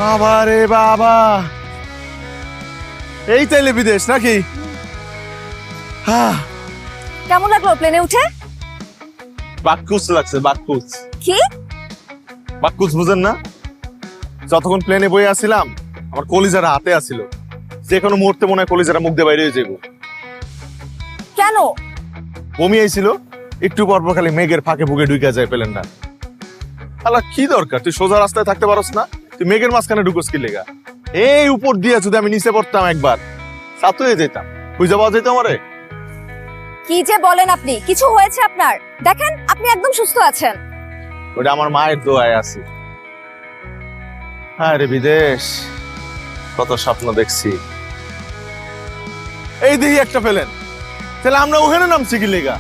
বাবা রে বাবা, এই তাইলে বিদেশ নাকি? কেমন লাগলো প্লেনে উঠে? বাক্কুস লাগছে, বাক্কুস। কি বাক্কুস বুঝেন না? যতক্ষণ প্লেনে বয়ে আসছিলাম আমার কলিজারা হাতে আসছিল, যে কোনো মুহূর্তে মনে হয় কলিজারা মুখ দিয়ে বাইরে হয়ে যাবো। কেন? বমি আইছিল, একটু পর পর খালি মেঘের ফাঁকে ফুকে ঢুকে যায় প্লেনটা। আল্লাহ, কি দরকার? তুই সোজা রাস্তায় থাকতে পারস না? তুই মেঘের মাঝখানে ঢুকোস কি লেগা? এই উপর দিয়ে যদি আমি নিচে পড়তাম একবার, সাত হয়ে যেতাম, বুঝতে পাওয়া যেত আমারে। কি যে বলেন আপনি? কিছু হয়েছে আপনার? দেখেন আপনি একদম সুস্থ আছেন। ওটা আমার মায়ের দোয়ায় আছে। হ্যাঁ রে, বিদেশ কত স্বপ্ন দেখছি। এই দেখি একটা পেলেন, তাহলে আমরা ওখানে নামছি কি লেগা?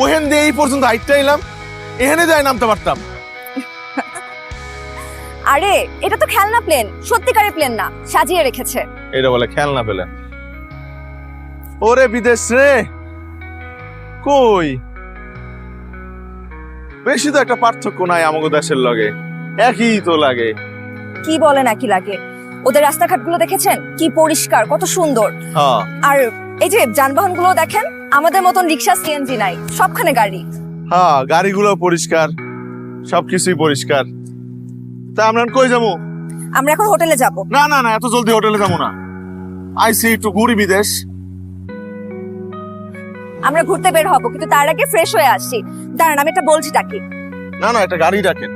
ওখান দিয়ে এই পর্যন্ত হাইটটা এলাম, এখানে যাই নামতে পারতাম। আরে এটা তো খেলনা প্লেন, সত্যিকারের প্লেন না, সাজিয়ে রেখেছে। এটা বলে খেলনা পেলেন? ওরে বিদেশ রে, কই বেশি তো একটা পার্থক্য নাই আমাগো দেশের লগে, একই তো লাগে। কি বলেন একই লাগে? ওদের রাস্তাঘাটগুলো দেখেছেন কি পরিষ্কার, কত সুন্দর। হ্যাঁ আর এই যে যানবাহনগুলো দেখেন, আমাদের মতন রিক্সা সিএনজি নাই, সবখানে গাড়ি। হ্যাঁ, গাড়িগুলো পরিষ্কার, সবকিছুই পরিষ্কার। তা আমরা কই যাবো? আমরা এখন হোটেলে যাব। না না না, এত জলদি হোটেলে যাবো না। আইসি একটু ঘুরি বিদেশ। আমরা ঘুরতে বের হবো, কিন্তু তার আগে ফ্রেশ হয়ে আসছি। দাঁড়ান আমি একটা বলছি তাকে। না না, একটা গাড়ি ডাকেন,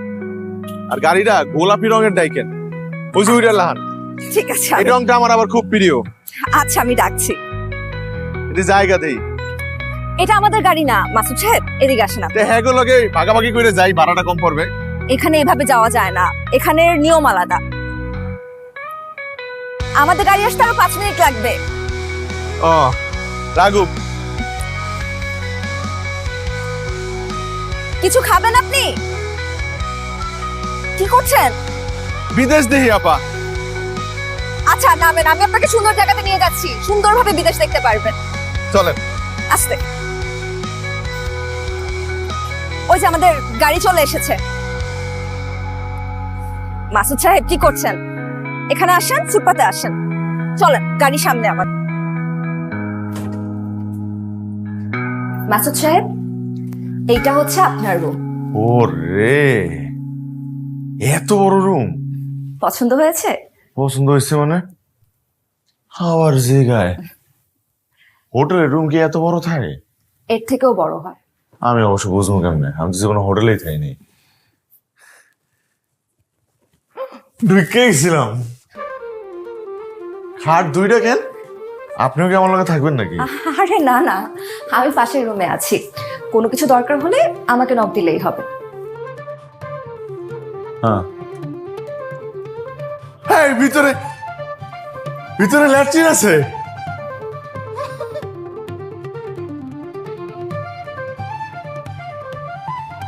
আর গাড়িটা গোলাপি রঙের ডাইকেন, ওই যে ওইটা লাহান। ঠিক আছে এই রংটা আমার আবার খুব প্রিয়। আচ্ছা আমি ডাকছি। এটা জায়গা দেই। এটা আমাদের গাড়ি না মাসুদ সাহেব, এদিকে আসেন আপনি। হ্যাঁ গো, লগে ভাগাভাগি করে যাই, ভাড়াটা কম পড়বে। এখানে এভাবে যাওয়া যায় না, এখানের নিয়ম আলাদা। আমাদের গাড়ি আসতে আরো 5 মিনিট লাগবে। ও রাঘব, কিছু খাবেন আপনি? কি করছেন? বিদেশ দেহি আপা। আচ্ছা নামেন, আমি আপনাকে সুন্দর জায়গাতে নিয়ে যাচ্ছি, সুন্দরভাবে বিদেশ দেখতে পারবেন। চলেন। আস্তে। ওই যে আমাদের গাড়ি চলে এসেছে। মাসুদ সাহেব কি করছেন? এখানে আসেন, ফুটপাতে আসেন। চলেন, গাড়ি সামনে আমার। মাসুদ সাহেব, এইটা হচ্ছে আপনার রুম। ওরে, এত বড় রুম! পছন্দ হয়েছে? পছন্দ হয়েছে মানে? আবার জায়গায় হোটেলের রুম কি এত বড় থাকে? এর থেকেও বড় হয়। আমি অবশ্য বুঝবো কেমনে, আমি তো কোনো হোটেলেই থাইনি। ঢুকে গেছিলাম। খাট দুইটা কেন? আপনিও কি আমার লগে থাকবেন নাকি? আরে না না, আমি পাশের রুমে আছি, কোনো কিছু দরকার হলে আমাকে নক দিলেই হবে। হ্যাঁ। হ্যাঁ, ভিতরে ভিতরে ল্যাট্রিন আছে।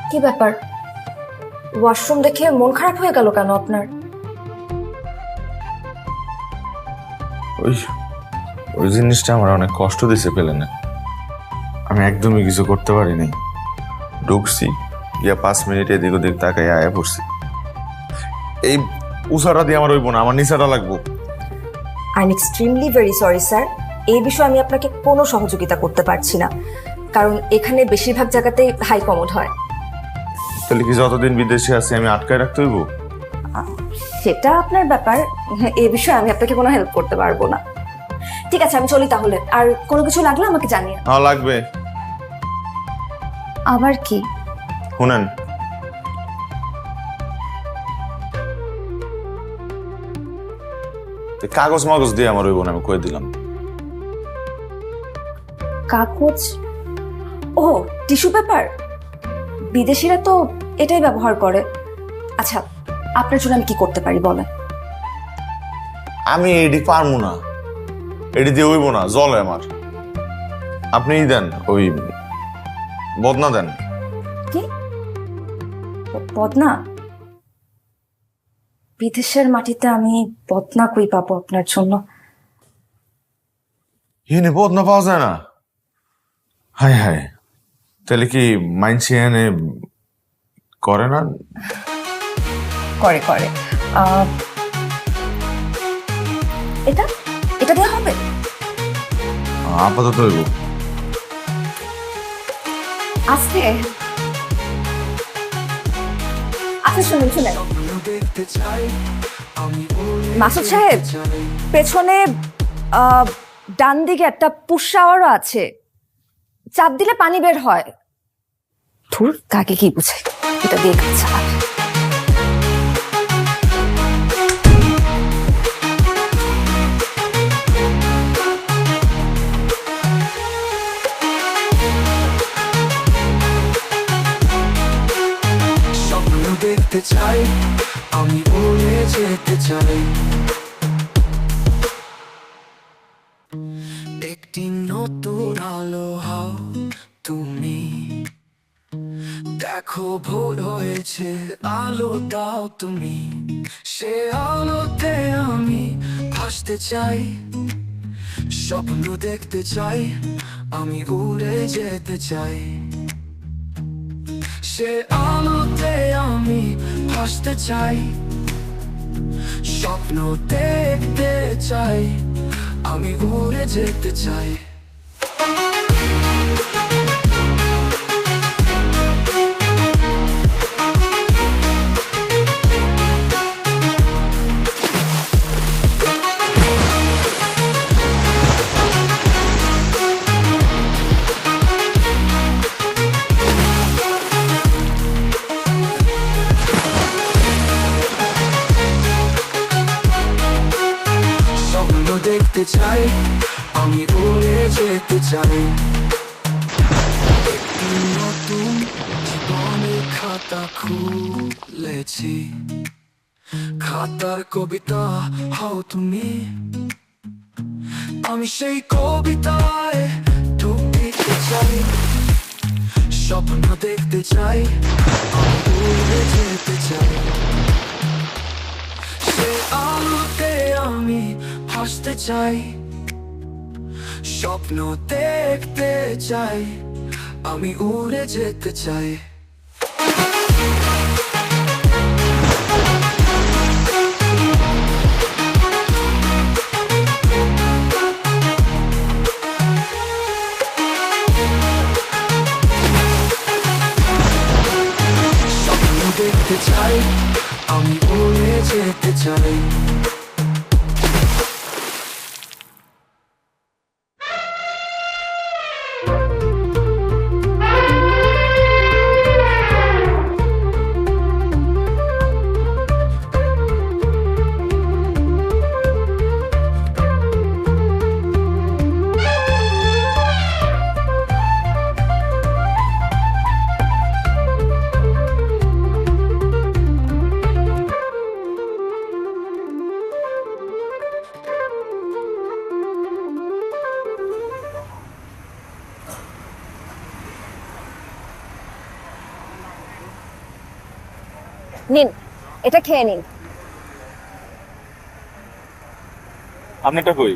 কি ব্যাপার, ওয়াশরুম দেখে মন খারাপ হয়ে গেল কেন আপনার? ওই ওই জিনিসটা আমার অনেক কষ্ট দিছে পেলেন না। আমি একদমই কিছু করতে পারিনি। ঢুকছি, গিয়া 5 মিনিট এদিক ওদিক তাকাই আয়া পড়ছি। এই উষাটা দিয়ে আমার হইব না, আমার নিচাটা লাগবো। I am extremely very sorry sir, এই বিষয়ে আমি আপনাকে কোনো সহযোগিতা করতে পারছি না, কারণ এখানে বেশিরভাগ জায়গাতেই হাই কমোড হয়। তাহলে কি যতদিন বিদেশে আছি আমি আটকায় রাখতে হইব? সেটা আপনার ব্যাপার, এই বিষয়ে আমি আপনাকে কোনো হেল্প করতে পারবো না। ঠিক আছে আমি চলি তাহলে, আর কোনো কিছু লাগলে আমাকে জানিয়ে। হ্যাঁ লাগবে। আবার কি? শুনেন, কাগজ মাগজ দিয়ে আমার হইব না, আমি কয়ে দিলাম। কাগজ? ও, টিস্যু পেপার? বিদেশিরা তো এটাই ব্যবহার করে। আচ্ছা, আপনার জন্য আমি কি করতে পারি বলেন? আমি এডি পারবো না, এডি দিয়ে হইব না, জলে আমার। আপনিই দেন, ওই বদনা দেন। কি বদনা? বিদেশের মাটিতে আমি বদনা কই পাবো আপনার জন্য? এনে বদনা পাওয়া যায় না? হায় হায়, তাহলে কি মাইনছি এনে করে না? করে করে এটা এটা দেওয়া হবে? আপাতত হইব। আজকে আচ্ছা শুনুন শুনেন, মাসুদ সাহেব পেছনে ডান দিকে একটা পুশ শাওয়ারও আছে, চাপ দিলে পানি বের হয়। ধুর, কাকে কি বুঝে, এটা দিয়ে কাজ চালাবে। স্বপ্ন দেখতে চাই, আমি উড়ে যেতে চাই। একটি নতুন আলো হও তুমি, দেখো ভোর হয়েছে, আলো দাও তুমি। সে আলোতে আমি ভাসতে চাই, স্বপ্ন দেখতে চাই, আমি উড়ে যেতে চাই। সে আলোতে আমি ভাসতে চাই, স্বপ্ন দেখতে চাই, আমি উড়ে যেতে চাই। স্বপ্ন দেখতে চাই, আমি উড়ে যেতে চাই। একটি নতুন জীবনের খাতা খুলেছি, খাতার কবিতা হও তুমি। আমি সেই কবিতায় ডুব দিতে চাই, স্বপ্ন দেখতে চাই, আমি উড়ে যেতে চাই। সে আলোতে আমি ভাসতে চাই, স্বপ্ন দেখতে চাই, আমি উড়ে যেতে চাই। স্বপ্ন দেখতে চাই, আমি উড়ে যেতে চাই। নিন, এটা খেয়ে নিন। আপনারটা কই?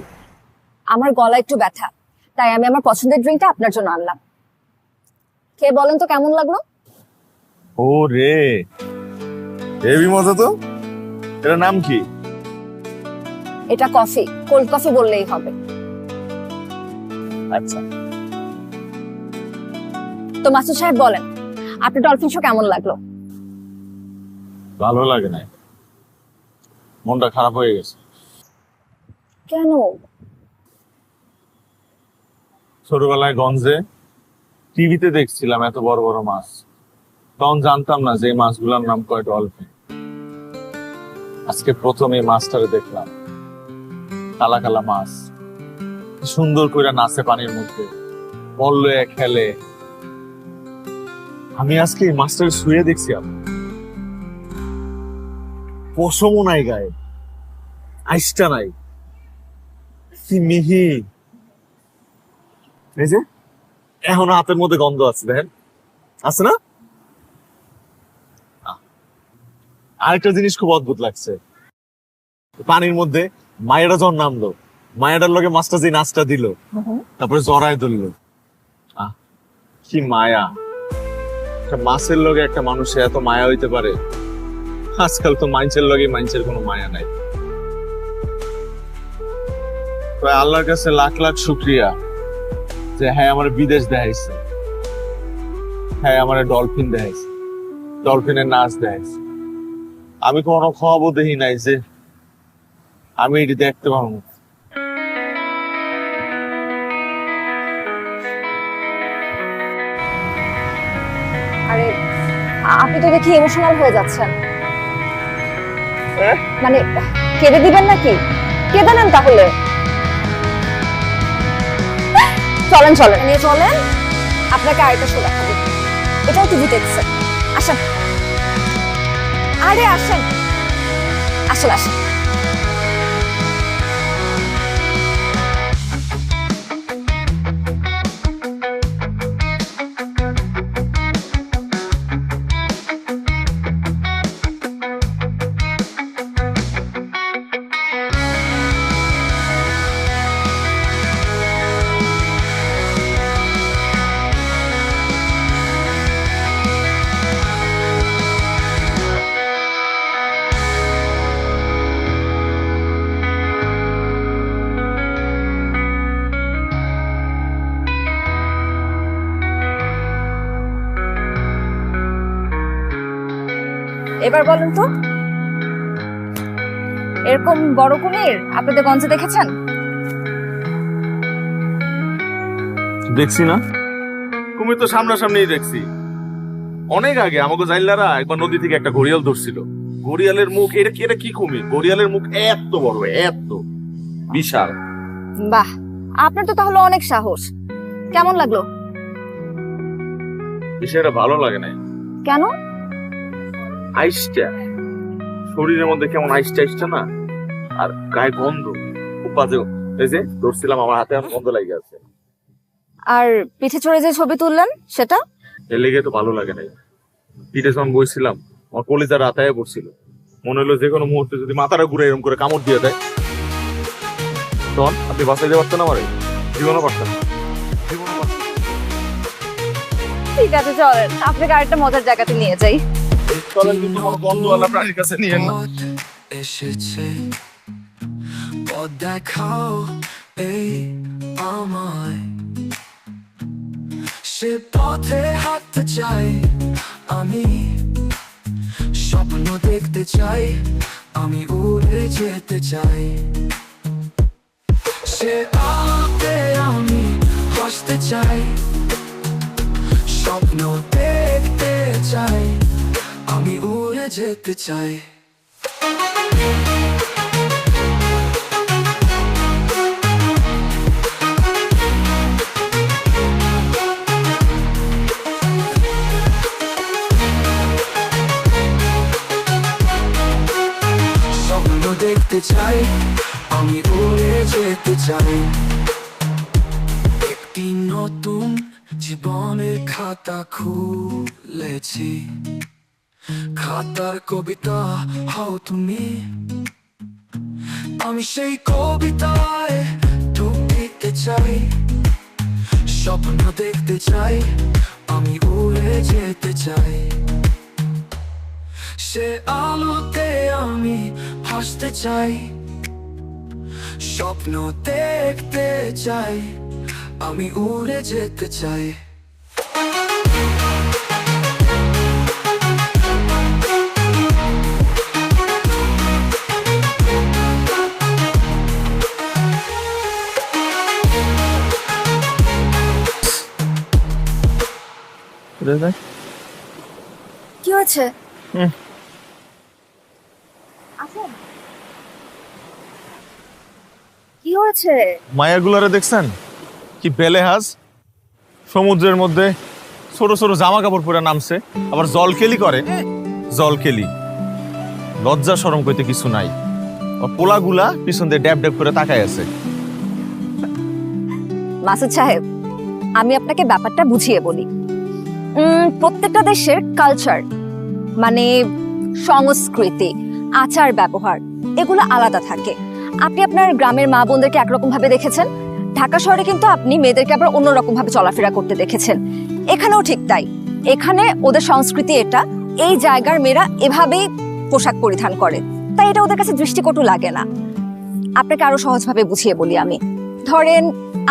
আমার গলা একটু ব্যথা, তাই আমি আমার পছন্দের ড্রিঙ্কটা আপনার জন্য আনলাম। খেয়ে বলেন তো কেমন লাগলো? ও রে, হেভি মজা তো। এটার নাম কি? এটা কফি, কোল্ড কফি বললেই হবে। আচ্ছা, তো মাসুদ সাহেব বলেন, আপনার ডলফিন শো কেমন লাগলো? ভালো লাগে না, মনটা খারাপ হয়ে গেছে। কেন? ছোটবেলায় গঞ্জে টিভিতে দেখছিলাম এত বড় বড় মাছ, তখন জানতাম না যে এই মাছগুলোর নাম কয় ডলফিন। আজকে প্রথম এই মাছটারে দেখলাম, কালা কালা মাছ, কি সুন্দর করে নাচে পানির মধ্যে, বল লয়ে খেলে। আমি আজকে এই মাছটারে শুয়ে দেখছি, পশমও নাই গায়ে, আইসটা নাই, কি মিহি। এই যে এখনো হাতের মধ্যে গন্ধ আছে, দেখেন, আছে না? আরেকটা জিনিস খুব অদ্ভুত লাগছে, পানির মধ্যে মায়েরা যখন নামলো, মায়েরার লগে মাছটা যে নাচটা দিল, তারপরে জড়ায় ধরলো, কি মায়া। একটা মাছের লগে একটা মানুষের এত মায়া হইতে পারে। আজকাল তো মাইন্সের লগে মাইন্সের কোনো মায়া নাই। তো আল্লাহর কাছে লাখ লাখ শুক্রিয়া যে হ্যাঁ আমার বিদেশ দেখাইছে, হ্যাঁ আমার ডলফিন দেখাইছে, ডলফিনের নাচ দেখাইছে। আমি কোনো খবর দেখি নাই যে আমি এটি দেখতে পারবো। আরে আপনি তো দেখি ইমোশনাল হয়ে যাচ্ছেন। মানে কেঁদে দিবেন নাকি? কেঁদে নেন তাহলে। চলেন চলেন নিয়ে চলেন, আপনাকে আরেকটা শো দেখাবো। এটাও টিভি দেখছেন, আসেন। আরে আসেন, আসেন আসেন। এবার বলেন তো, এরকম বড় কুমির আপনাদের গঞ্জে দেখেছেন? দেখছি না, কুমির তো সামনাসামনি দেখছি। অনেক আগে আমাকে জাইলারা একবার নদী থেকে একটা ঘড়িয়াল ধরছিল। ঘড়িয়ালের মুখ, এটা কি কুমির? ঘড়িয়ালের মুখ এত বড়, এত বিশাল। বাহ, আপনার তো তাহলে অনেক সাহস। কেমন লাগলো? বিষয়টা ভালো লাগে নাই। কেন? আইসটা শরীরের মধ্যে কেমন আইসটা আইসটা না, আর গায়ে গন্ধ খুব বাজে। এই যে ধরছিলাম, আমার হাতে আমার গন্ধ লাগে আছে। আর পিঠে চড়ে যে ছবি তুললেন সেটা? এর লেগে তো ভালো লাগে নাই। পিঠে যখন বইছিলাম আমার কলিজা রাতায় পড়ছিল। মনে হলো যে কোনো মুহূর্তে যদি মাথাটা ঘুরে এরকম করে কামড় দিয়ে দেয়, তখন আপনি বাঁচাইতে পারতেন আমারে? জীবনও পারতেন না, জীবনও পারতেন না। ঠিক আছে চলেন, আপনাকে আরেকটা মজার জায়গাতে নিয়ে যাই। চলেন, কিন্তু কোনো বন্ধুওয়ালা প্রাণীর কাছে নিয়ে না। পথ এসেছে, পথ দেখাও এই আমায়। সে পথে হাঁটতে চাই আমি, স্বপ্ন দেখতে চাই আমি, উড়ে যেতে চাই। সে আলোতে আমি হাসতে চাই, স্বপ্ন দেখতে চাই আমি, উড়ে যেতে চাই। স্বপ্ন দেখতে চাই আমি, উড়ে যেতে চাই। একটি নতুন জীবনের খাতা খুলেছি, খাতার কবিতা হও তুমি। আমি সেই কবিতায় ডুব দিতে চাই, স্বপ্ন দেখতে চাই আমি, উড়ে যেতে চাই। সে আলোতে আমি হাসতে চাই, স্বপ্ন দেখতে চাই আমি, উড়ে যেতে চাই। কি হয়েছে? আসুন। কি হয়েছে? মায়াগুলারে দেখছেন কি বেলেহাজ? সমুদ্রের মধ্যে ছোট ছোট জামা কাপড় পরে নামছে, আবার জলকেলি করে। জলকেলি, লজ্জা শরম কইতে কিছু নাই। আর পোলাগুলা পিছন দিয়ে ড্যাব ড্যাব করে তাকায় আছে। মাসুদ সাহেব, আমি আপনাকে ব্যাপারটা বুঝিয়ে বলি। প্রত্যেকটা দেশের কালচার মানে সংস্কৃতি, আচার ব্যবহার এগুলো আলাদা থাকে। আপনি আপনার গ্রামের মা বোনদেরকে একরকম ভাবে দেখেছেন, ঢাকা শহরে কিন্তু আপনি মেয়েদেরকে আবার অন্যরকম ভাবে চলাফেরা করতে দেখেছেন। এখানেও ঠিক তাই। এখানে ওদের সংস্কৃতি এটা, এই জায়গার মেয়েরা এভাবেই পোশাক পরিধান করে, তাই এটা ওদের কাছে দৃষ্টিকটু লাগে না। আপনাকে আরো সহজভাবে বুঝিয়ে বলি আমি। ধরেন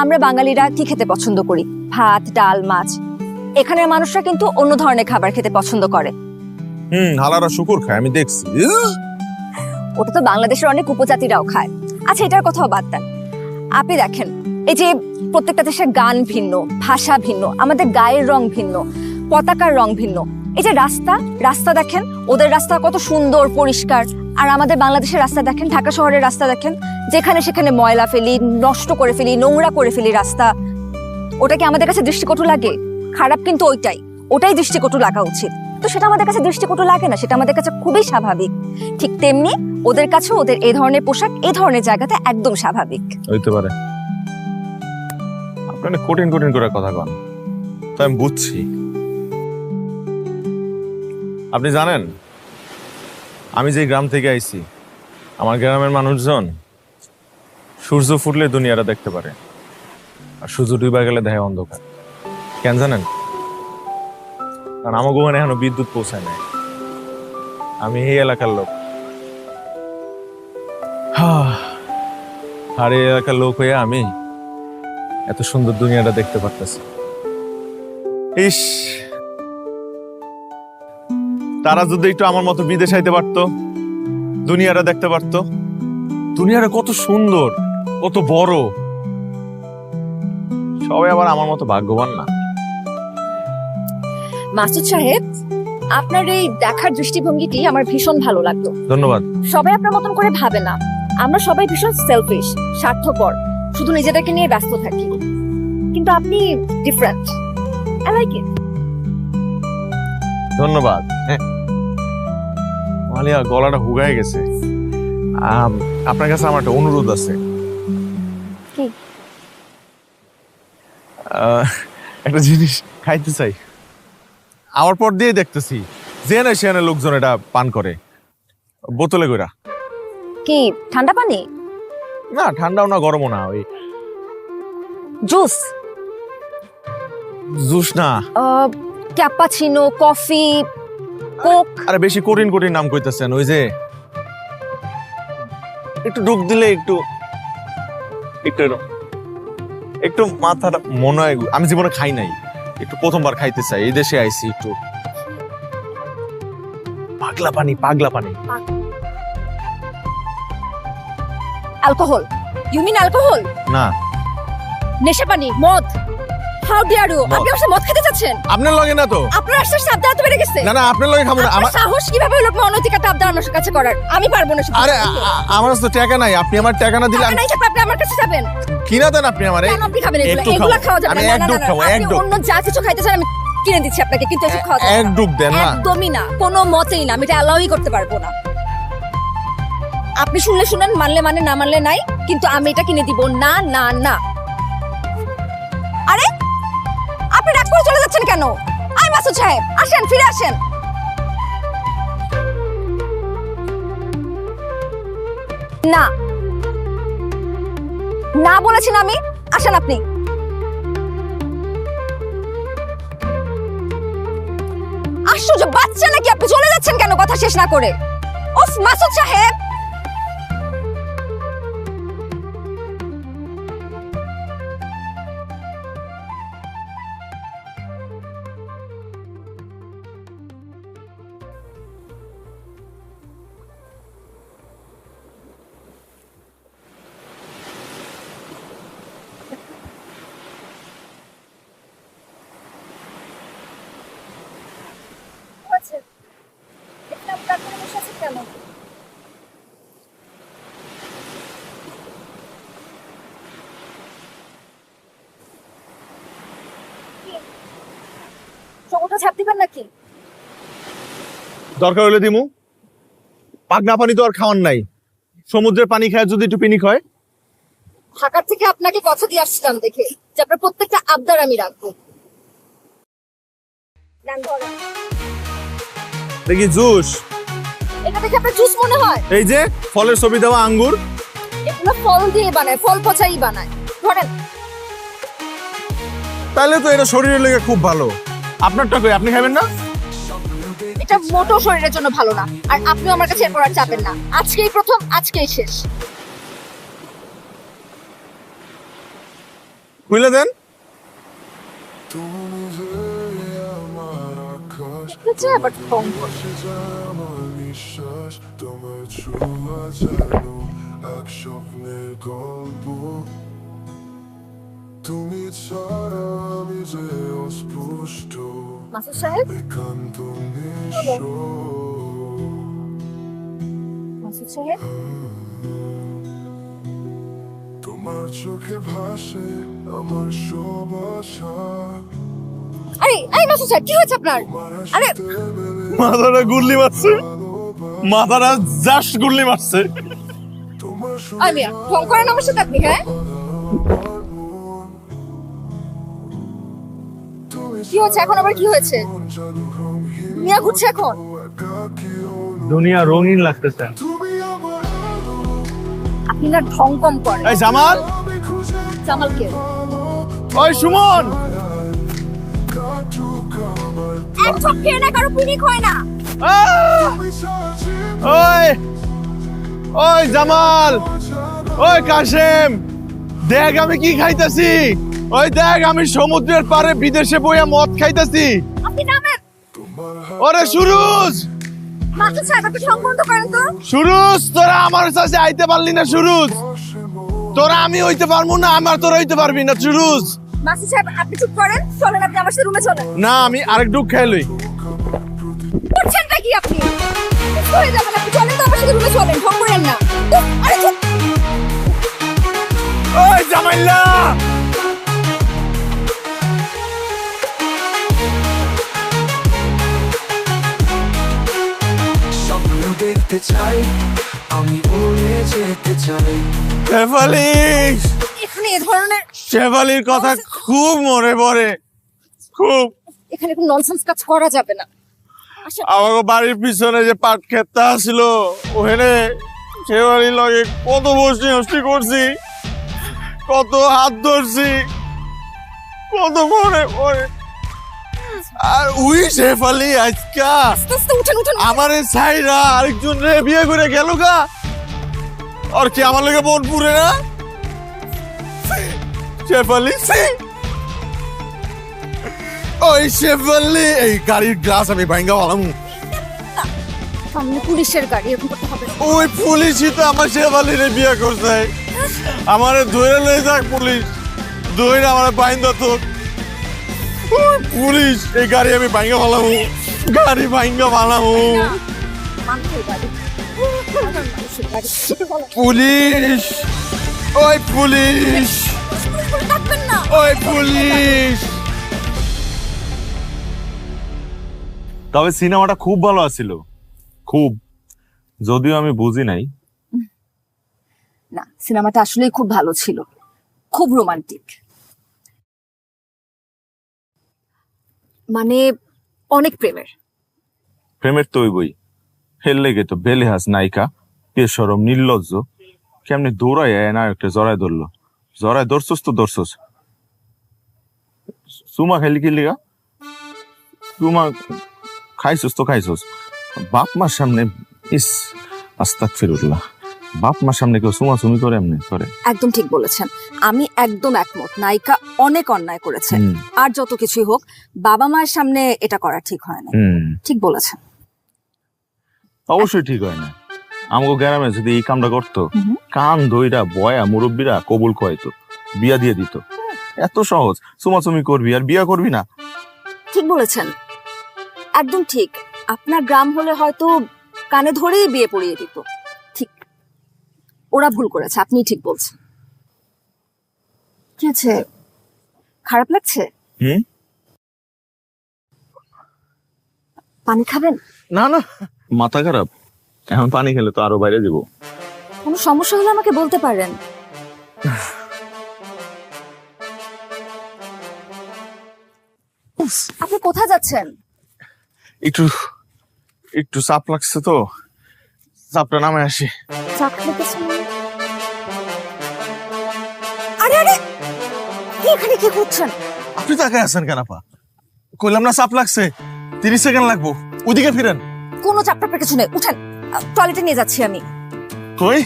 আমরা বাঙালিরা কি খেতে পছন্দ করি? ভাত, ডাল, মাছ। এখানের মানুষরা কিন্তু অন্য ধরনের খাবার খেতে পছন্দ করে। হালারা শুকুর খায়, আমি দেখছি। ওটা তো বাংলাদেশের অনেক উপজাতিরাও খায়। আচ্ছা, এটার কথাও বাদ দেন। আপনি দেখেন, এই যে প্রত্যেকটা দেশের গান ভিন্ন, ভাষা ভিন্ন, আমাদের গায়ের রং ভিন্ন, পতাকার রং ভিন্ন। এই যে রাস্তা দেখেন, ওদের রাস্তা কত সুন্দর পরিষ্কার, আর আমাদের বাংলাদেশের রাস্তা দেখেন, ঢাকা শহরের রাস্তা দেখেন, যেখানে সেখানে ময়লা ফেলি, নষ্ট করে ফেলি, নোংরা করে ফেলি রাস্তা। ওটা কি আমাদের কাছে দৃষ্টিকটু লাগে? খারাপ কিন্তু ওটাই দৃষ্টিকটু লাগা উচিত। তো সেটা আমাদের কাছে দৃষ্টিকটু লাগে না, সেটা আমাদের কাছে খুবই স্বাভাবিক। ঠিক তেমনি ওদের কাছে ওদের এই ধরনের পোশাক এই ধরনের জায়গাতে একদম স্বাভাবিক হইতে পারে। আপনারা কঠিন করে কথা কন, তো আমি বুঝছি। আপনি জানেন আমি যে গ্রাম থেকে আইছি, আমার গ্রামের মানুষজন সূর্য ফুটলে দুনিয়াটা দেখতে পারে, আর সূর্য ডুবা গেলে দেখে অন্ধকার। কেন জানেন? কারণ আমার ওখানে এখনো বিদ্যুৎ পৌঁছায় নাই। আমি এই এলাকার লোক, আর এই এলাকার লোক হয়ে আমি এত সুন্দর দুনিয়াটা দেখতে পারতেছি। ইস, তারা যদি একটু আমার মতো বিদেশ আইতে পারতো, দুনিয়াটা দেখতে পারতো, দুনিয়াটা কত সুন্দর, কত বড়। সবাই আবার আমার মতো ভাগ্যবান না। মাসুদ সাহেব, আপনার এই দেখার দৃষ্টিভঙ্গিটি আমার ভীষণ ভালো লাগতো। ধন্যবাদ। সবাই আপনার মতন করে ভাবে না। আমরা সবাই ভীষণ সেলফিশ, স্বার্থপর, শুধু নিজেদেরকে নিয়ে ব্যস্ত থাকি। কিন্তু আপনি ডিফারেন্ট। I like it. ধন্যবাদ। মালিয়া, গলাটা হুগায় গেছে। আপনার কাছে আমার একটা অনুরোধ আছে। কি? একটা জিনিস খাইতে চাই। আমার পর দিয়ে দেখতেছি যেখানে সেখানে লোকজন এটা পান করে, বোতলে কইরা। কি ঠান্ডা পানি? না, ঠান্ডাও না, গরমও না, ওই জুস? জুস না, ক্যাপাচিনো, কফি, কোক। আরে বেশি কঠিন নাম কইতেছেন। ওই যে একটু ডুব দিলে একটু একটু মাথাটা মনে হয়। আমি জীবনে খাই নাই, একটু প্রথমবার খাইতে চাই। এই দেশে আইছি, একটু পাগলা পানি। অ্যালকোহল? You mean alcohol? না, নেশা পানি, মদ। How dear you! মদ। আপনি আমার সাথে মদ খেতে যাচ্ছেন? আপনার লগে না তো। আপনার আশ্বাস আবদার তো বেড়ে গেছে। না, আপনার লগে খাবো না। আমার আমার সাহস কিভাবে হলো অনৈতিক একটা আবদার আমার কাছে করার? আমি পারবো না। আরে আমার তো টাকা নাই। আপনি আমার টাকা না দিলে টাকা নাই থাকলে আপনি আমার কাছে যাবেন কিনা দেন। আপনি আমারে কেন? আপনি খাবেন এগুলো? একটু এগুলো খাবো। খাওয়া যাবে আমি না। এক ডুব খাবো, এক আপনি ডুব। অন্য যা কিছু খাইতে চান আমি কিনে দিচ্ছি আপনাকে, কিন্তু এসব খাওয়া যাবে এক না। ডুব দেন না। একদমই না, কোনো মতেই না। আমি এটা অ্যালাউই করতে পারবো না। আপনি শুনলে শুনেন, মানলে মানে, না মানলে নাই, কিন্তু আমি এটা কিনে দিব না। না না। আরে আপনি রাগ করে চলে যাচ্ছেন কেন? আই মাসুদ সাহেব, আসেন, ফিরে আসেন। না না বলেছেন আমি। আসেন আপনি। আশ্চর্য, বাচ্চা নাকি আপনি? চলে যাচ্ছেন কেন কথা শেষ না করে? উফ মাসুদ সাহেব। সমুদ্র ঝাঁপ দিবেন নাকি? দরকার হলে দিমু। পাগনা পানি তো আর খাওয়ার নাই। সমুদ্রের পানি খায় যদি একটু পিনিক হয়। ঢাকার থেকে আপনাকে কথা দিয়ে আসছিলাম দেখে যে আপনার প্রত্যেকটা আবদার আমি রাখবো। দেখি জুস। এটা দেখে আপনার জুস মনে হয়? এই যে ফলের ছবি দেওয়া আঙ্গুর। এগুলো ফল দিয়ে বানায়, ফল পচাই বানায়। ধরেন। তাহলে তো এটা শরীরের লেগে খুব ভালো। আপনারটা কই? আপনি খাবেন না? এটা মোটো শরীরের জন্য ভালো না। আর আপনিও আমার কাছে এরপর আর চাপেন না। আজকেই প্রথম, আজকেই শেষ। খুলে দেন। আবার ফোন তুমি ছাড়া আমি যে অস্পষ্ট মাসুদ সাহেব, একান্ত মাসুদ সাহেব, তোমার চোখে ভাসে আমার সব আশা আরে এই মাসুদ সাহেব, কি হয়েছে আপনার? আরে মাথাটা গুল্লি মারছে, মাথাটা জাস্ট গুল্লি মারছে। আই মিয়া, ফোন করেন আমার সাথে আপনি। হ্যাঁ, কি হচ্ছে এখন? আবার কি হয়েছে? মিয়া ঘুরছে এখন? দুনিয়া রঙিন লাগতেছে। আপনি না ঢং কম করেন। এই জামাল, জামালকে ওই সুমন, এক ঠক খেয়ে না কারো পিনিক হয় না। ওই ওই জামাল, ওই কাশেম, দেখ আমি কি খাইতাছি। ওই দেখ আমি সমুদ্রের পাড়ে বিদেশে বইয়া মদ খাইতাছি। আপনি নামেন। ওরে সুরুজ, মাসুদ সাহেব, আপনি ঢং বন্ধ করেন তো। সুরুজ, তোরা আমার কাছে আইতে পারলি না সুরুজ। তোরা আমি হইতে পারবো না, আমার তোরা হইতে পারবি না সুরুজ। মাসুদ সাহেব, আপনি চুপ করেন। চলেন, আপনি আমার সাথে রুমে চলেন। না, আমি আরেক ডুব খাইলই। করছেনটা কি আপনি? কিছু হয়ে যাবেন, আপনি চলেন তো আমার সাথে রুমে চলেন। ঢং করেন না। উফ, আরে চুপ। ওই জামাইল্লা, স্বপ্ন দেখতে চাই আমি উড়ে যেতে চাই শেফালি, এখানে এ ধরনের শেফালির কথা খুব মনে পড়ে, খুব। এখানে কোনো ননসেন্স কাজ করা যাবে না। আসলে আমাকে বাড়ির পিছনে যে পাট ক্ষেতটা ছিল, ওখানে শেফালির লগে কত বসি হস্তি করছি, কত হাত ধরছি, কত মনে পড়ে। আর ওই শেফালি আজকা আস্তে আস্তে উঠেন উঠেন। আমার সাইরা আরেকজন রে বিয়ে করে গেল গা। আর কি আমার লগে মন পুরে না? শেফালি, ওই শেফালি, এই গাড়ির গ্লাস আমি ভাঙ্গা ভালাম। সামনে পুলিশের গাড়ি, এরকম করতে হবে না। ওই পুলিশই তো আমার শেফালিরে বিয়ে করছে। আমারে ধরে লয়ে যাক পুলিশ, ধরে আমার বাইন্দা তো। ওই পুলিশ, এই গাড়ি আমি ভাঙ্গা ভালাম, গাড়ি ভাঙ্গা ভালাম। মানুষের গাড়ি, মানুষের গাড়ি। পুলিশ, ওই পুলিশ, পুলিশ বলে ডাকবেন না। ওই পুলিশ। তবে সিনেমাটা খুব ভালো আছিল, খুব। যদিও আমি বুঝি নাই। না, সিনেমাটা আসলেই খুব ভালো ছিল, খুব রোমান্টিক। মানে অনেক প্রেমের। প্রেমের তো ওই বই হেল লেগে তো বেলেহাস নায়িকা বেসরম নির্লজ্জ কেমনি দৌড়ায় নায়কটা জড়ায় ধরলো। জড়ায় ধরছস তো ধরছস। সুমা খাইলি কি লিগা? সুমা খাইছস তো খাইছস। বাপ মার সামনে, ইস আস্তাগফিরুল্লাহ, বাপ মার সামনে কেউ সুমা সুমি করে এমনি করে? একদম ঠিক বলেছেন, আমি একদম একমত। নায়িকা অনেক অন্যায় করেছে। হুম। আর যত কিছুই হোক, বাবা মায়ের সামনে এটা করা ঠিক হয় না। ঠিক বলেছেন। অবশ্যই ঠিক হয় না। আমাকে গ্রামে যদি এই কামটা করতো, কান ধইরা বয়া মুরব্বীরা কবুল করাইতো, বিয়া দিয়ে দিত। এত সহজ, সুমাসুমি করবি আর বিয়া করবি না। ঠিক বলেছেন, একদম ঠিক। আপনার গ্রাম হলে হয়তো কানে ধরেই বিয়ে পড়িয়ে দিত। ঠিক, ওরা ভুল করেছে, আপনি ঠিক বলছেন। কি আছে, খারাপ লাগছে? পানি খাবেন? না না, মাথা খারাপ, এখন পানি খেলে তো আরো বাইরে দিব। কোনো সমস্যা হলে আমাকে বলতে পারেন। আপনি কোথায় যাচ্ছেন? একটু একটু চাপ লাগছে তো, চাপটা নামে আসি। চাপ খেতেছেন? আরে আরে, এখানে কি করছেন? আপনি তাকে আছেন কেন আপা? কইলাম না চাপ লাগছে, 30 সেকেন্ড লাগবো, ওদিকে ফিরেন। কোনো চাপ টাপের কিছু নেই, উঠেন। টয়লেটে নিয়ে যাচ্ছি আমি। কই?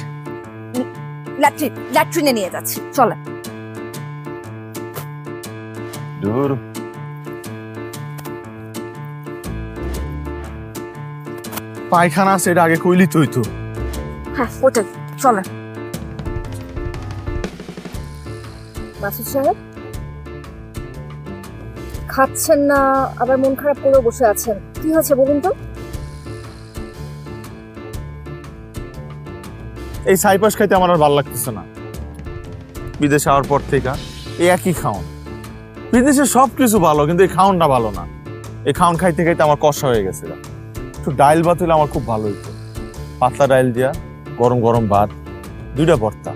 ল্যাট্রিনে নিয়ে যাচ্ছি, চলেন। দূর পায়খানা আছে, এটা আগে কইলি তুই তো। হ্যাঁ ওটাই, চলেন। মাসুদ সাহেব, খাচ্ছেন না, আবার মন খারাপ করে বসে আছেন, কি হয়েছে বলুন তো? এই সাইপাস খাইতে আমার আর ভালো লাগতেছে না। বিদেশে আওয়ার পর থেকে এই একই খাওন। বিদেশে সব কিছু ভালো, কিন্তু এই খাওনটা ভালো না। এই খাওন খাইতে খাইতে আমার কষা হয়ে গেছে। একটু ডাইল ভাত হলে আমার খুব ভালো হইতো। পাতলা ডাইল দিয়া গরম গরম ভাত, 2টা ভর্তা,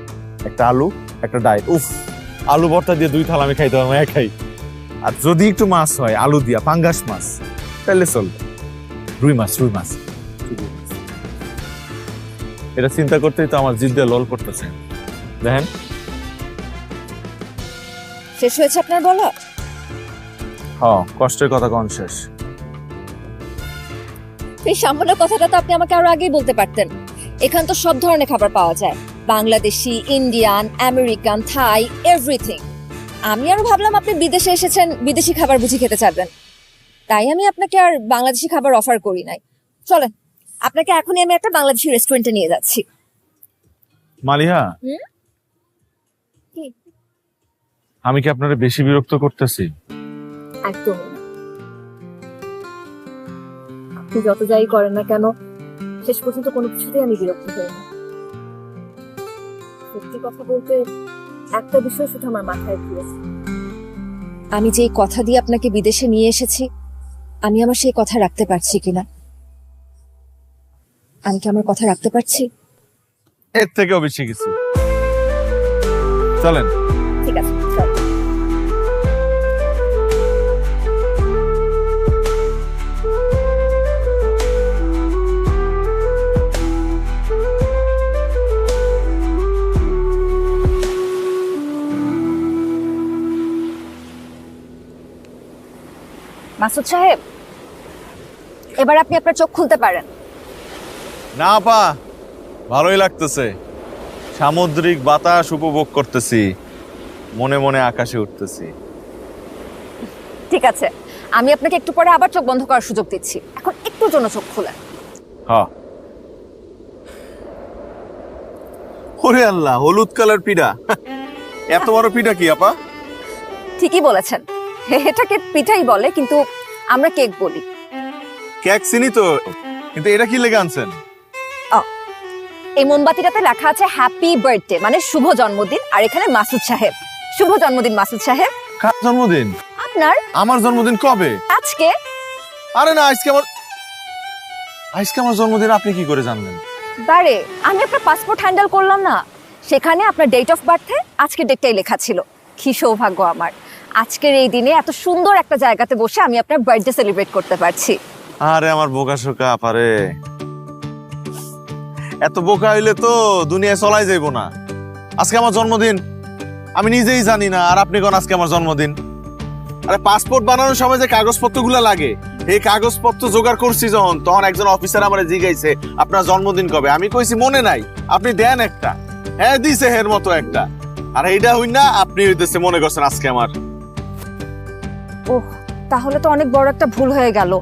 একটা আলু একটা ডাইল। উফ, আলু ভর্তা দিয়ে 2 থালা আমি খাইতে পারবো একাই। আর যদি একটু মাছ হয় আলু দিয়া, পাঙ্গাস মাছ, তাহলে চলবে। রুই মাছ শুধু রুই মাছ। এটা চিন্তা করতেই তো আমার জিদ্দে লল করতেছে। দেখেন, শেষ হয়েছে আপনার বলা? কষ্টের কথা কোন শেষ? এই সামান্য কথাটা তো আপনি আমাকে আরো আগেই বলতে পারতেন। এখানে তো সব ধরনের খাবার পাওয়া যায়, বাংলাদেশি, ইন্ডিয়ান, আমেরিকান, থাই, এভরিথিং। আমি আরো ভাবলাম আপনি বিদেশে এসেছেন, বিদেশি খাবার বুঝি খেতে চাইবেন, তাই আমি আপনাকে আর বাংলাদেশি খাবার অফার করি নাই। চলেন, আপনাকে এখনই আমি একটা বাংলাদেশি রেস্টুরেন্টে নিয়ে যাচ্ছি। মালিহা, কি? আমি কি আপনারা বেশি বিরক্ত করতেছি? একদম না। আপনি যত যাই করেন না কেন, শেষ পর্যন্ত কোনো কিছুতেই আমি বিরক্ত হই না। সত্যি কথা বলতে একটা বিষয় শুধু আমার মাথায় ঘুরেছে। আমি যেই কথা দিয়ে আপনাকে বিদেশে নিয়ে এসেছি, আমি আমার সেই কথা রাখতে পারছি কিনা। আমি কি আমার কথা রাখতে পারছি? এর থেকেও বেশি কিছু। চলেন। ঠিক আছে, চল। মাসুদ সাহেব, এবার আপনি আপনার চোখ খুলতে পারেন। না পা, ভালোই লাগতেছে। সামুদ্রিক বাতাস উপভোগ করতেছি, মনে মনে আকাশে উঠতেছি। ঠিক আছে, আমি আপনাকে একটু পরে আবার চোখ বন্ধ করার সুযোগ দিচ্ছি, এখন একটুর জন্য চোখ খুলেন। ওরে আল্লাহ, হলুদ কালার পিঠা! এত বড় পিঠা কি আপা? ঠিকই বলেছেন, এটাকে পিঠাই বলে, কিন্তু আমরা কেক বলি। কেক চিনি তো, কিন্তু এটা কি লেগে আনছেন? এই মোমবাতিটাতে লেখা আছে হ্যাপি বার্থডে, মানে শুভ জন্মদিন, আর এখানে মাসুদ সাহেব। শুভ জন্মদিন মাসুদ সাহেব। কার জন্মদিন? আপনার। আমার জন্মদিন কবে? আজকে। আরে না, আজকে আমার জন্মদিন আপনি কি করে জানলেন? বারে, আমি আপনার পাসপোর্ট হ্যান্ডেল করলাম না, সেখানে আপনার ডেট অফ বার্থে আজকের ডেটটাই লেখা ছিল। কি সৌভাগ্য আমার, আজকের এই দিনে এত সুন্দর একটা জায়গাতে বসে আমি আপনার বার্থডে সেলিব্রেট করতে পারছি। আরে আমার বোকা শোকা আপারে, এত বোকা হইলে তো দুনিয়ায় চলাই যাইব না। আজকে আমার জন্মদিন, আমি নিজেই জানি না, আর আপনি কোন আজকে আমার জন্মদিন? আরে পাসপোর্ট বানানোর সময় যে কাগজপত্রগুলো লাগে, এই কাগজপত্র জোগাড় করছি যখন, তখন একজন অফিসার আমারে জিজ্ঞাসে আপনার জন্মদিন কবে। আমি কইছি মনে নাই, আপনি দেন একটা। হ্যাঁ দিছে হের মতো একটা, আর এইটা হই না আপনি হইতেছে মনে করছেন আজকে আমার। ওহ, তাহলে তো অনেক বড় একটা ভুল হয়ে গেল।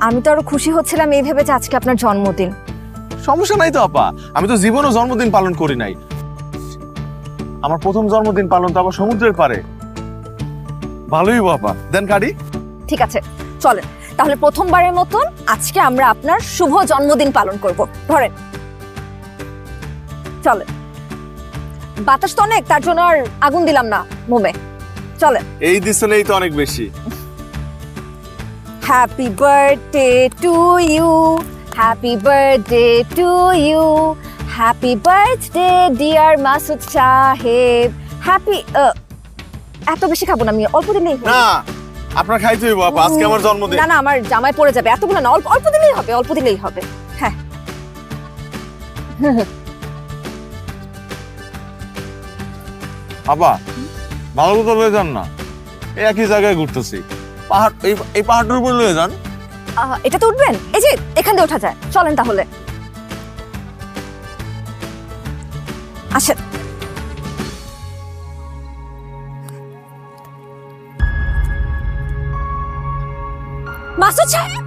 আমি তো আরো খুশি হচ্ছিলাম এই ভেবে যে আজকে আপনার জন্মদিন। সমস্যা নাই তো আপা, আমি তো জীবনও জন্মদিন পালন করি নাই। আমার প্রথম জন্মদিন পালন তো আবার সমুদ্রের পারে। ভালোই বাবা, দেন কাটি। ঠিক আছে, চলেন তাহলে প্রথমবারের মতন আজকে আমরা আপনার শুভ জন্মদিন পালন করব। ধরেন, চলেন। বাতাস তো অনেক, তার জন্য আর আগুন দিলাম না মোমে। চলেন। এই দিছনেই তো অনেক বেশি। Happy birthday to you, happy birthday to you, happy birthday dear Masud সাহেব। হ্যাপি। এত বেশি খাবো না আমি, অল্প দিলেই হবে। না, আপনার খাইতে হইব আপা, আজকে আমার জন্মদিন। না না, আমার জামায় পড়ে যাবে, এতগুলো না, অল্প অল্প দিলেই হবে, অল্প দিলেই হবে। হ্যাঁ। আপা, ভালো কথা লয়ে যান না, এই একই জায়গায় ঘুরতেছি। পাহাড়, এই পাহাড়টার উপর লয়ে যান। এটা তো উঠবেন, এই যে এখান দিয়ে ওঠা যায়, চলেন তাহলে। আসেন। মাসুদ সাহেব,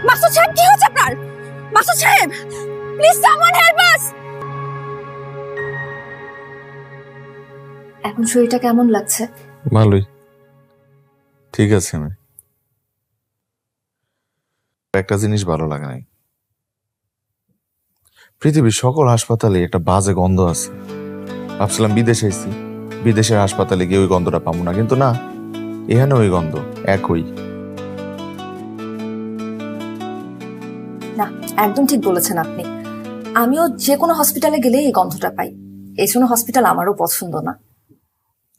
মাসুদ সাহেব কি হচ্ছে আপনার? মাসুদ সাহেব, প্লিজ সামওয়ান হেল্প আস। এখন শরীরটা কেমন লাগছে? ভালোই, ঠিক আছে। আমি একটা জিনিস ভালো লাগে নাই, পৃথিবীর সকল হাসপাতালে একটা বাজে গন্ধ আছে। ভাবছিলাম বিদেশে এসেছি, বিদেশের হাসপাতালে গিয়ে ওই গন্ধটা পাবো না, কিন্তু না, এখানে ওই গন্ধ একই। না, একদম ঠিক বলেছেন আপনি। আমিও যে কোনো হসপিটালে গেলে এই গন্ধটা পাই। এই জন্য হসপিটাল আমারও পছন্দ না।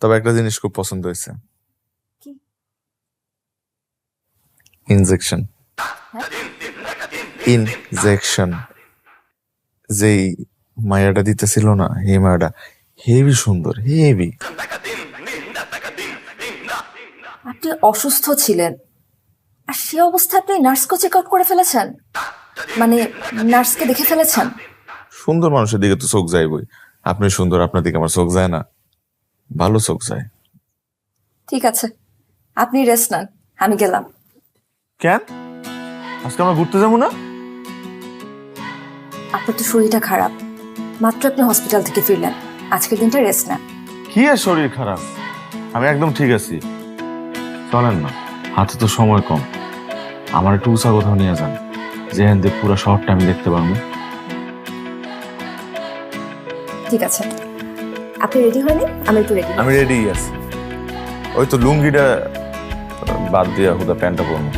তবে একটা জিনিস খুব পছন্দ হয়েছে, কি? ইনজেকশন। ইনজেকশন যেই মায়াটা দিতেছিল না, এই মায়াটা হেভি সুন্দর, হেভি। আপনি অসুস্থ ছিলেন, আর সে অবস্থায় আপনি নার্সকে চেক আউট করে ফেলেছেন, মানে নার্সকে দেখে ফেলেছেন। সুন্দর মানুষের দিকে তো চোখ যাইবই। আপনি সুন্দর, আপনার দিকে আমার চোখ যায় না? ভালো চোখ যায়। ঠিক আছে, আপনি রেস্ট নেন, আমি গেলাম। কেন আজকে আমরা ঘুরতে যাবো না? আপনার তো শরীরটা খারাপ, মাত্র আপনি হসপিটাল থেকে ফিরলেন, আজকের দিনটা রেস্ট নেন। কি আর শরীর খারাপ, আমি একদম ঠিক আছি। চলেন না, হাতে তো সময় কম, আমার একটু উঁচা কোথাও নিয়ে যান, যেখান দিয়ে পুরো শহরটা আমি দেখতে পারবো। ঠিক আছে, আপনি রেডি হয়নি? আমি একটু রেডি। আমি রেডি আছি, ওই তো লুঙ্গিটা বাদ দিয়ে হুদা প্যান্টটা পরবো।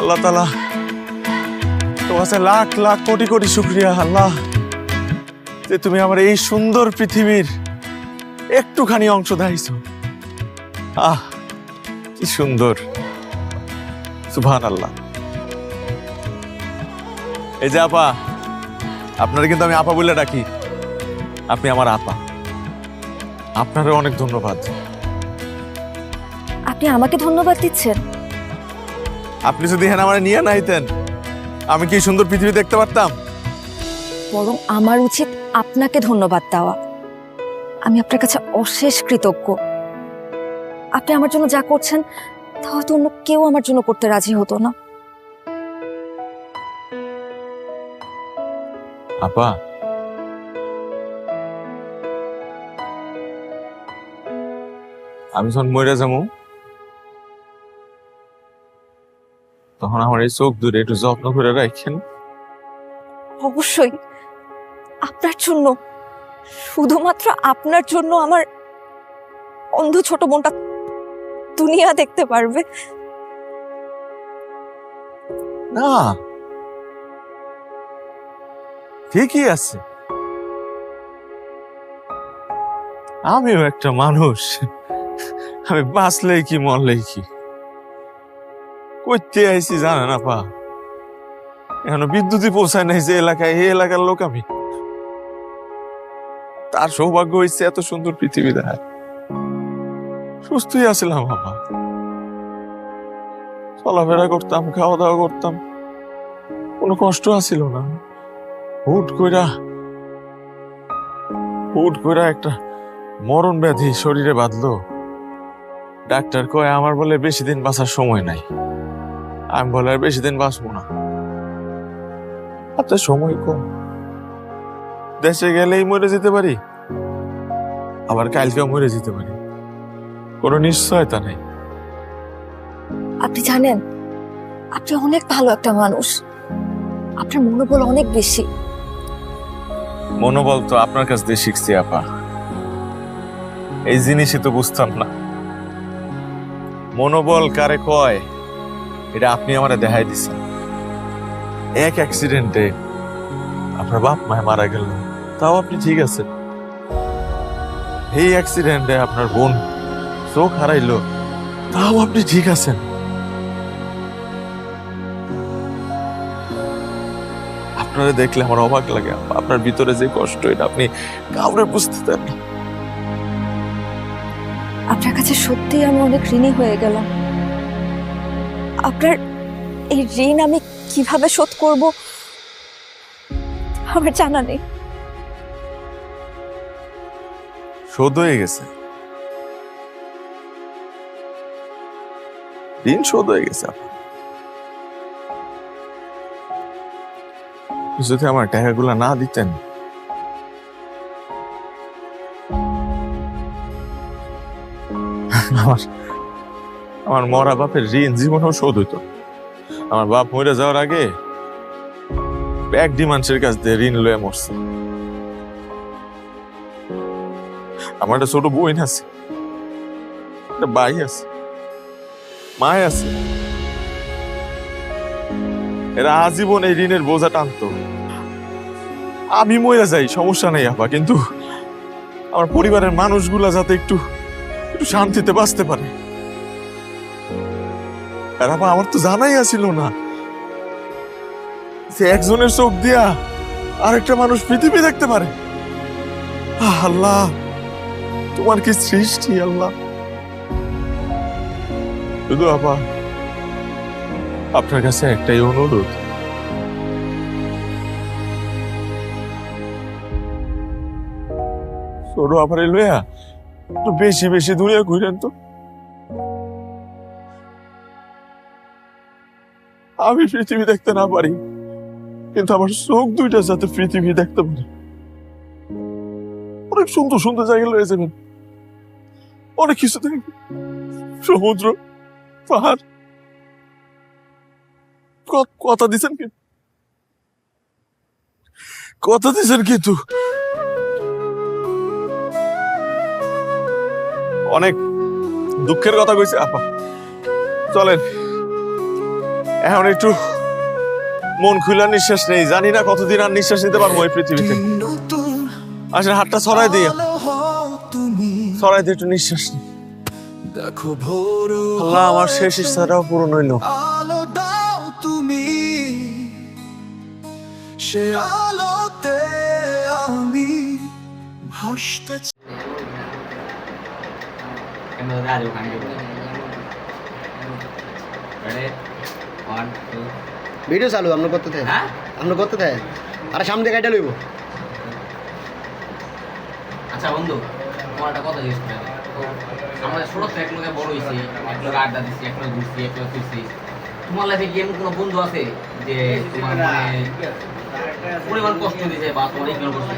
আল্লাহ তাআলা তোমার কাছে লাখ লাখ কোটি কোটি শুকরিয়া আল্লাহ, যে তুমি আমার এই সুন্দর পৃথিবীর একটুখানি অংশ দাইছো। কি সুন্দর, সুবহানাল্লাহ। এই যে আপা, আপনারা কিন্তু আমি আপা বলে ডাকি, আপনি আমার আপা, আপনারও অনেক ধন্যবাদ। আপনি আমাকে ধন্যবাদ দিচ্ছেন? আপনি যদি এখানে আমার নিয়ে নাইতেন, আমি কি সুন্দর পৃথিবী দেখতে পারতাম? বরং আমার উচিত আপনাকে ধন্যবাদ দেওয়া। আমি আপনার কাছে অশেষ কৃতজ্ঞ। আপনি আমার জন্য যা করছেন তা হয়তো অন্য কেউ আমার জন্য করতে রাজি হতো না। আপা, আমি যখন মরে যাবো, তখন আমার এই চোখ দূরে একটু যত্ন করে রাখেন। অবশ্যই, আপনার জন্য, শুধুমাত্র আপনার জন্য আমার অন্ধ ছোট বোনটা দুনিয়া দেখতে পারবে। না, ঠিকই আছে, আমিও একটা মানুষ, আমি বাঁচলেই কি মরলেই কি। কইতে আইছি জানেন আপা, এখনো বিদ্যুৎই পৌঁছায় নাই যে এলাকায়, এই এলাকার লোক আমি। তার সৌভাগ্য হয়েছে এত সুন্দর পৃথিবী দেখায়। সুস্থই আছিলাম আপা, চলাফেরা করতাম, খাওয়া দাওয়া করতাম, কোনো কষ্ট আসিল না। হুট কইরা একটা মরণ ব্যাধি শরীরে বাঁধলো। ডাক্তার কয় আমার বলে বেশি দিন বাঁচার সময় নাই, আমি বলে আর বেশি দিন বাঁচবো না। আপনার সময় কম, দেশে গেলেই মরে যেতে পারি, আবার কালকেও মরে যেতে পারি, কোনো নিশ্চয়তা নেই। আপনি জানেন আপনি অনেক ভালো একটা মানুষ, আপনার মনোবল অনেক বেশি। মনোবল তো আপনার কাছ দিয়ে শিখছি আপা, এই জিনিসই তো বুঝতাম না। মনোবল কারে কয় এটা আপনি আমারে দেখাই দিচ্ছেন। এক অ্যাক্সিডেন্টে আপনার বাপ মায় মারা গেল, তাও আপনি ঠিক আছেন। এই অ্যাক্সিডেন্টে আপনার বোন চোখ হারাইলো, তাও আপনি ঠিক আছেন। আপনারা দেখলে আমার অবাক লাগে, আপনার ভিতরে যে কষ্ট এটা আপনি কাউরে বুঝতে দেন না। আপনার কাছে সত্যি আমি অনেক ঋণী হয়ে গেলাম। আপনার এই ঋণ আমি কিভাবে শোধ করব আমার জানা নেই। শোধ হয়ে গেছে, ঋণ শোধ হয়ে গেছে। যদি আমার টাকাগুলা না দিতেন, আমার মরা বাপের ঋণ জীবনেও শোধ হইতো। আমার বাপ মরে যাওয়ার আগে এক ডিমান্সের কাছ দিয়ে ঋণ লয়ে মরছে। আমার একটা ছোট বোন আছে, একটা ভাই আছে, মায় আছে, এরা আজীবন এই ঋণের বোঝা টানতো। আমি মরে যাই সমস্যা নেই আপা, কিন্তু আমার পরিবারের মানুষগুলা যাতে একটু একটু শান্তিতে বাঁচতে পারে। আর আপা আমার তো জানাই আছিল না যে একজনের চোখ দিয়া আরেকটা মানুষ পৃথিবী দেখতে পারে। আল্লাহ, তোমার কি সৃষ্টি আল্লাহ। শুধু আপা আপনার কাছে একটাই অনুরোধ, ছোট আপারে লইয়া একটু বেশি বেশি দুনিয়া ঘুরেন তো। আমি পৃথিবী দেখতে না পারি, কিন্তু আমার চোখ দুইটা যাতে পৃথিবী দেখতে পারে। অনেক সুন্দর সুন্দর জায়গা লয়ে যাবেন, অনেক কিছু দেখবেন, সমুদ্র, পাহাড়। কথা দিচ্ছেন কি, কথা দিচ্ছেন কিন্তু অনেক দুঃখের কথা কইছে আপা। চলেন এখন একটু মন খুলে নিঃশ্বাস নেই, জানি না কতদিন আর নিঃশ্বাস নিতে পারবো এই পৃথিবীতে। নতুন আসলে হাতটা ছড়াই দিয়ে, আলো হও তুমি, ছড়াই দিয়ে একটু নিঃশ্বাস নিই। দেখো ভোর আল্লাহ, আমার শেষ ইচ্ছাটাও পূরণ হইলো। আলো দাও তুমি, সে আলোতে আমি ভাসতে চাই। ভিডিও চালু আমরা করতে থাকেন, আমরা করতে থাকেন। আরে সামনে গাড়িটা লইব। আচ্ছা বন্ধু, তোমার একটা কথা জিজ্ঞেস করে তো আমরা ছোট থেকে এক লোকে বড় হয়েছি, এক লোকে আড্ডা দিচ্ছি, এক লোকে ঘুরছি, এক লোকে ফিরছি। তোমার লাইফে কি এমন কোনো বন্ধু আছে যে তোমার মানে পরিমাণ কষ্ট দিয়েছে বা তোমার ইগনোর করছে?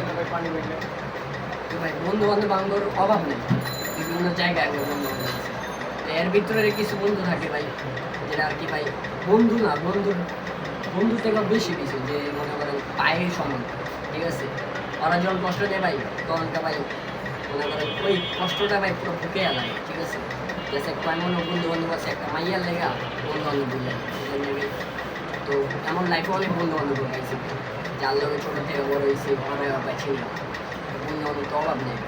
বন্ধু বান্ধব বান্ধবর অভাব নেই, বিভিন্ন জায়গায় বন্ধু বান্ধব আছে। এর ভিতরে কিছু বন্ধু থাকে ভাই, যেটা আর কি ভাই বন্ধু না, বন্ধু থেকে বেশি কিছু, যে মনে করেন পায়ের সমান, ঠিক আছে। ওরা যখন কষ্ট দেয় ভাই, তখন ভাই মনে করেন ওই কষ্টটা ভাই পুরো ফুকে লাগে, ঠিক আছে। জেসে এমন বন্ধু বান্ধব আছে, একটা মাইয়ার লেগা বন্ধু বান্ধব বুঝলে, তো এমন লাইফে অনেক বন্ধু বান্ধব পাইছি, যার লোকের ছোটো থেকে বড় হয়েছি, ঘরে পাইছি না। বন্ধু বান্ধব তো অভাব নেই,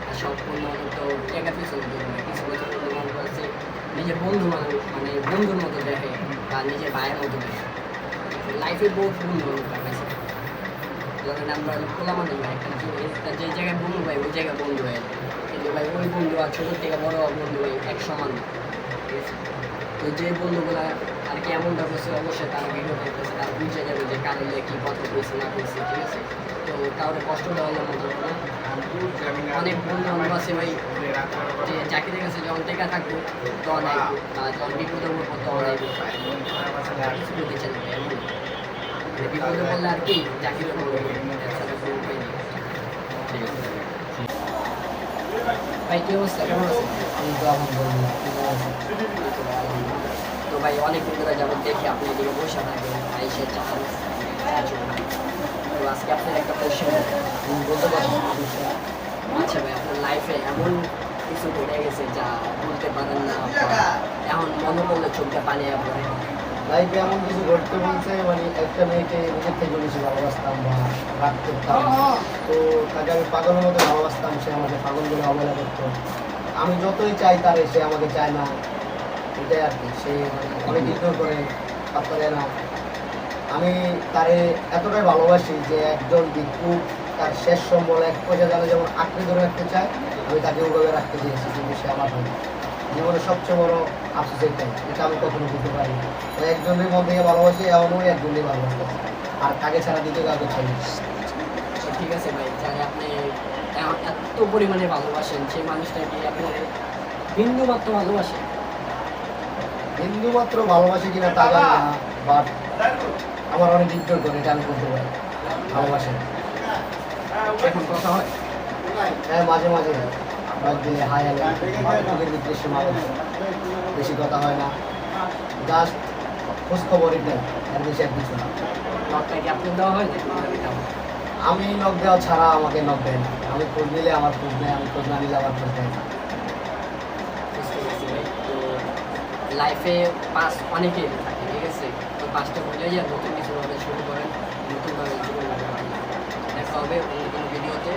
আর সব বন্ধু বান্ধব তো টাকা পিছনে কিছু বছর বন্ধু বান্ধব আছে নিজের বন্ধু বান্ধব মানে বন্ধুর মতো দেখে বা নিজের ভাইয়ের মতো দেখে। লাইফে বহু বন্ধু বান্ধব পাইছে, যখন আমরা খোলা মানুষ ভাই, একটা যে জায়গায় বন্ধু ভাই ওই জায়গায় বন্ধু হয়, কিন্তু ভাই ওই বন্ধু আর ছোটোর থেকে বড় বন্ধু ভাই এক সমান, ঠিক আছে। তো যে বন্ধুগুলা আর কি এমনটা করছে, অবশ্যই তারা ভিডিও দেখতেছে, তারা বুঝে যাবে যে কারণে কি কথা কইছে না কইছে, ঠিক আছে। তো কাউকে কষ্ট দেওয়া যাবে না। অনেক বন্ধু বান্ধব আছে ভাই যে চাকরির কাছে যখন টেকা থাকবো তখন আইবো, আর যখন বিপদে পড়বো তখন আইবো। কিছু করতে চাই না ভাই, এমন। মানে বিপদে পড়লে আর কি চাকরি করবো, একসাথে কোনো উপায় নেই। ঠিক আছে ভাই, কি অবস্থা, কেমন আছে? তো ভাই অনেক দিন ধরে যাবো দেখি আপনি এদিকে বসে থাকেন, আইসে চান। তো আজকে আপনার একটা কোশ্চেন বলতে পারেন। আচ্ছা ভাই, আপনার লাইফে এমন কিছু ঘটে গেছে যা বলতে পারেন না, বা এখন মনে করলে চোখে পানি পড়ে? লাইফে এমন কিছু ঘটতে বলছে, মানে একটা মেয়েকে নিজের থেকে বেশি ভালোবাসতাম বা রাগ করতাম, তো তাকে আমি পাগলের মতো ভালোবাসতাম, সে আমাকে পাগল বলে অবহেলা করতো। আমি যতই চাই তারে, সে আমাকে চায় না, এটাই আর কি। সে মানে অনেক ইগনোর করে, পাত্তা দেয় না। আমি তারে এতটাই ভালোবাসি যে একজন ভিক্ষুক তার শেষ সম্বল এক পয়সা জানে যেমন আঁকড়ে ধরে রাখতে চায়, আমি তাকে ওভাবে রাখতে চেয়েছি, কিন্তু সে আমার হয় না। জীবনের সবচেয়ে বড় আফসোস এটাই, এটা আমি কখনো বুঝতে পারি না। তো একজনের মন থেকে ভালোবাসি, এমনও একজনই ভালোবাসতে, আর কাকে ছাড়া দিতে কাউকে চাই না। তো ঠিক আছে ভাই, যারা আপনি এত পরিমাণে ভালোবাসেন সেই মানুষটাকে আপনি বিন্দু মাত্র ভালোবাসেন? হিন্দু মাত্র ভালোবাসি কিনা তা জানি না, বাট আমার অনেক ইগনোর করে, এটা আমি বলতে পারি। ভালোবাসি এখন কথা হয়? হ্যাঁ, মাঝে মাঝে দিলে হাই হ্যালো চোখের ভিতরে সে মানুষ, বেশি কথা হয় না, জাস্ট খোঁজ খবরই নেই, এর বেশি আর কিছু না। নকটা কি আপনি দেওয়া হয় নাকি আমি নখ দেওয়া ছাড়া আমাকে নখ দেয় না, আমি খোঁজ নিলে আমার খোঁজ নেয়, আমি খোঁজ না নিলে আমার খোঁজ নেয় না। বুঝতে পারছি ভাই। তো লাইফে পাস অনেকেই থাকে, ঠিক আছে? তো পাসটা ভুলে যায়, নতুন কিছু ভাবে শুরু করেন, নতুনভাবে জীবন দেখা হবে অন্য কোনো ভিডিওতে।